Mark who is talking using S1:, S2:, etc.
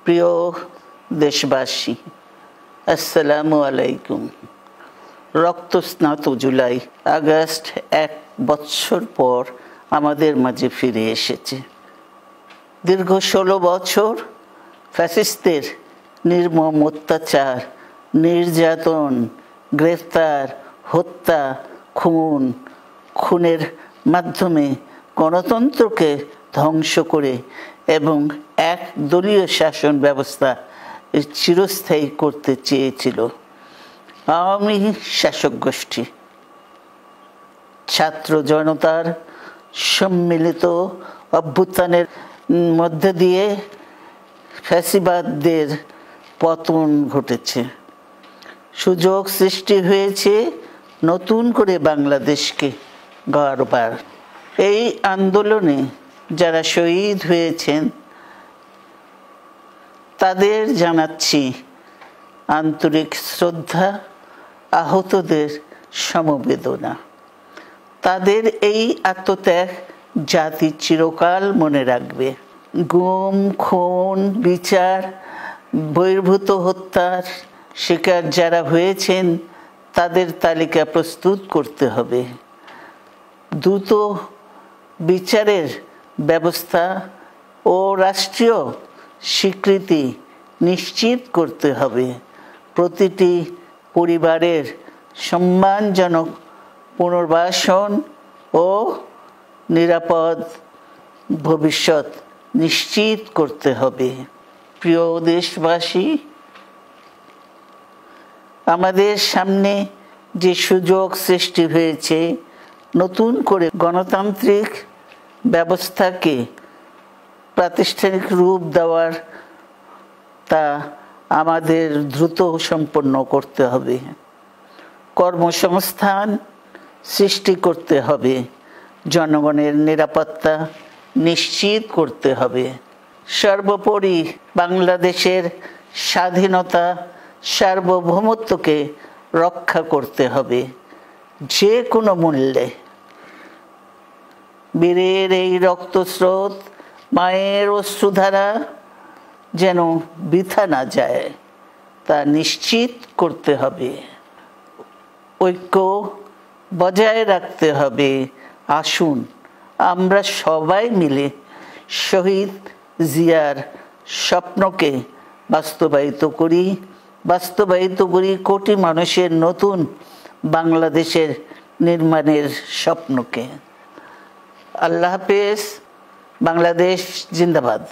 S1: প্রিয় দেশবাসী, আসসালামু আলাইকুম। রক্তস্নাত জুলাই আগস্ট 1 বছর পর আমাদের মাঝে ফিরে এসেছে। দীর্ঘ 16 বছর ফ্যাসিস্টদের নির্মম অত্যাচার, নির্যাতন, গ্রেফতার, হত্যা, খুনের মাধ্যমে গণতন্ত্রকে ধ্বংস করে এবং এক দলীয় শাসন ব্যবস্থা চিরস্থায়ী করতে চেয়েছিল আওয়ামী শাসক গোষ্ঠী। ছাত্র জনতার সম্মিলিত অভ্যুত্থানের মধ্যে দিয়ে ফ্যাসিবাদদের পতন ঘটেছে। সুযোগ সৃষ্টি হয়েছে নতুন করে বাংলাদেশকে গড়বার। এই আন্দোলনে যারা শহীদ হয়েছেন তাদের জানাচ্ছি আন্তরিক শ্রদ্ধা, আহতদের সমবেদনা। তাদের এই আত্মত্যাগ জাতি চিরকাল মনে রাখবে। গুম, খুন, বিচার বহির্ভূত হত্যার শিকার যারা হয়েছেন তাদের তালিকা প্রস্তুত করতে হবে। দ্রুত বিচারের ব্যবস্থা ও রাষ্ট্রীয় স্বীকৃতি নিশ্চিত করতে হবে। প্রতিটি পরিবারের সম্মানজনক পুনর্বাসন ও নিরাপদ ভবিষ্যৎ নিশ্চিত করতে হবে। প্রিয় দেশবাসী, আমাদের সামনে যে সুযোগ সৃষ্টি হয়েছে নতুন করে গণতান্ত্রিক ব্যবস্থাকে প্রাতিষ্ঠানিক রূপ দেওয়ার, তা আমাদের দ্রুত সম্পন্ন করতে হবে। কর্মসংস্থান সৃষ্টি করতে হবে, জনগণের নিরাপত্তা নিশ্চিত করতে হবে। সর্বোপরি বাংলাদেশের স্বাধীনতা, সার্বভৌমত্বকে রক্ষা করতে হবে যে কোনো মূল্যে। বীরের এই রক্তস্রোত, মায়ের অশ্রুধারা যেন বৃথা না যায় তা নিশ্চিত করতে হবে। ঐক্য বজায় রাখতে হবে। আসুন আমরা সবাই মিলে শহীদ জিয়ার স্বপ্নকে বাস্তবায়িত করি কোটি মানুষের নতুন বাংলাদেশের নির্মাণের স্বপ্নকে। আল্লাহ হাফেজ। বাংলাদেশ জিন্দাবাদ।